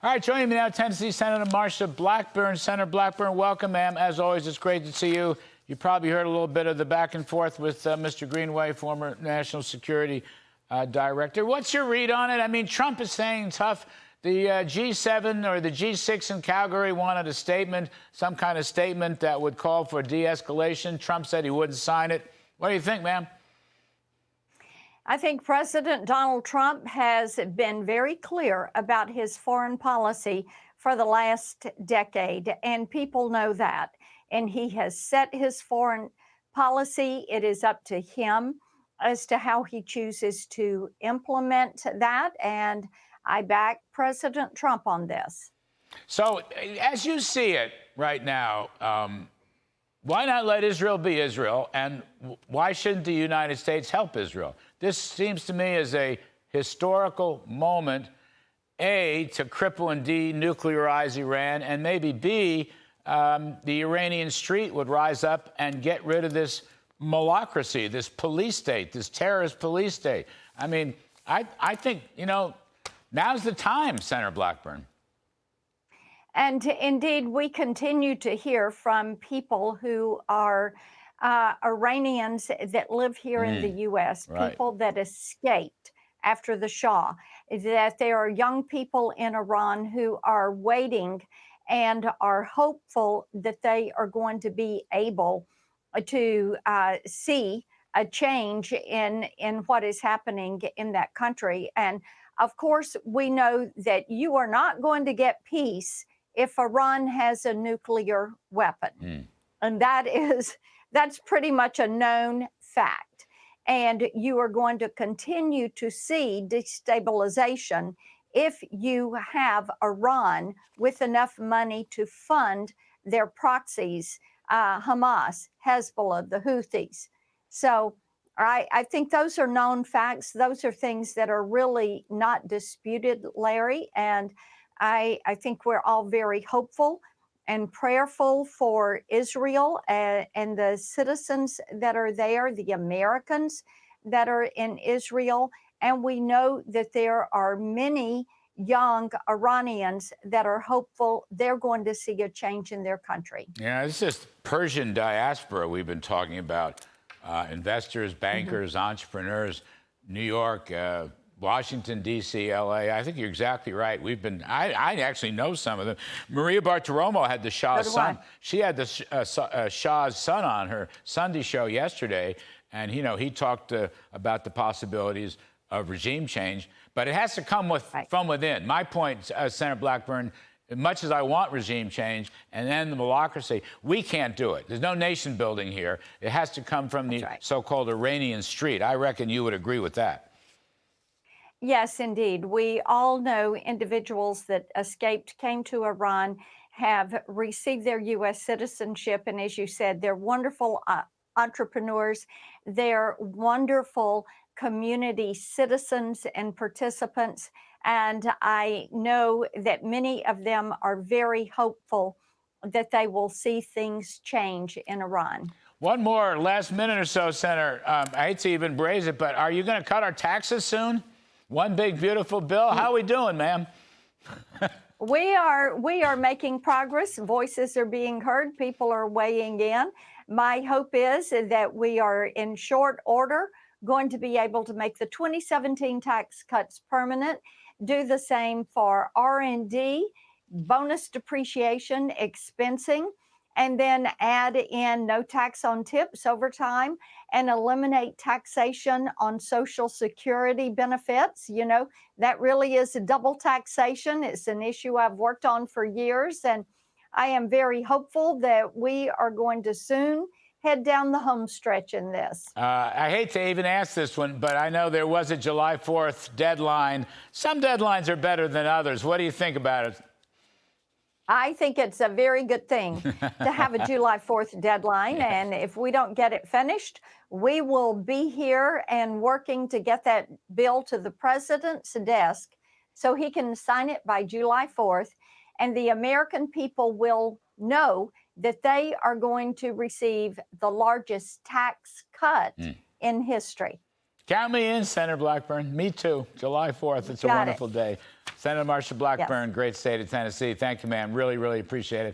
All right, joining me now, Tennessee Senator Marsha Blackburn. Senator Blackburn, welcome, ma'am. As always, it's great to see you. You probably heard a little bit of the back and forth with Mr. Greenway, former National Security Director. What's your read on it? I mean, Trump is saying tough. The G7 or the G6 in Calgary wanted a statement, some kind of statement that would call for de-escalation. Trump said he wouldn't sign it. What do you think, ma'am? I think President Donald Trump has been very clear about his foreign policy for the last decade, and people know that. And he has set his foreign policy. It is up to him as to how he chooses to implement that. And I back President Trump on this. So, as you see it right now, why not let Israel be Israel? And why shouldn't the United States help Israel? This seems to me as a historical moment, A, to cripple and denuclearize Iran, and maybe B, the Iranian street would rise up and get rid of this malocracy, this police state, this terrorist police state. I mean, I think, you know, now's the time, Senator Blackburn. And indeed, we continue to hear from people who are Iranians that live here in the U.S., people that escaped after the Shah, that there are young people in Iran who are waiting and are hopeful that they are going to be able to see a change in what is happening in that country. And of course, we know that you are not going to get peace if Iran has a nuclear weapon. And that's pretty much a known fact. And you are going to continue to see destabilization if you have Iran with enough money to fund their proxies, Hamas, Hezbollah, the Houthis. So I think those are known facts. Those are things that are really not disputed, Larry. And I think we're all very hopeful and prayerful for Israel and the citizens that are there, the Americans that are in Israel. And we know that there are many young Iranians that are hopeful they're going to see a change in their country. Yeah, it's just Persian diaspora we've been talking about. Investors, bankers, entrepreneurs, New York, Washington, D.C., L.A. I think you're exactly right. I actually know some of them. Maria Bartiromo had the Shah's son. She had the Shah's son on her Sunday show yesterday. And, you know, he talked about the possibilities of regime change. But it has to come from within. My point, Senator Blackburn, as much as I want regime change and then the malocracy, we can't do it. There's no nation building here. It has to come from the so-called Iranian street. I reckon you would agree with that. Yes, indeed. We all know individuals that escaped, came to Iran, have received their U.S. citizenship. And as you said, they're wonderful entrepreneurs. They're wonderful community citizens and participants. And I know that many of them are very hopeful that they will see things change in Iran. One more, last minute or so, Senator. I hate to even raise it, but are you going to cut our taxes soon? One big, beautiful bill. How are we doing, ma'am? We are making progress. Voices are being heard. People are weighing in. My hope is that we are in short order going to be able to make the 2017 tax cuts permanent, do the same for R&D, bonus depreciation, expensing, and then add in no tax on tips over time and eliminate taxation on Social Security benefits. You know, that really is a double taxation. It's an issue I've worked on for years, and I am very hopeful that we are going to soon head down the home stretch in this. I hate to even ask this one, but I know there was a July 4th deadline. Some deadlines are better than others. What do you think about it? I think it's a very good thing to have a July 4th deadline. And if we don't get it finished, we will be here and working to get that bill to the president's desk so he can sign it by July 4th. And the American people will know that they are going to receive the largest tax cut in history. Count me in, Senator Blackburn. Me too. July 4th. It's a wonderful day. Senator Marsha Blackburn, great state of Tennessee. Thank you, man. Really, really appreciate it.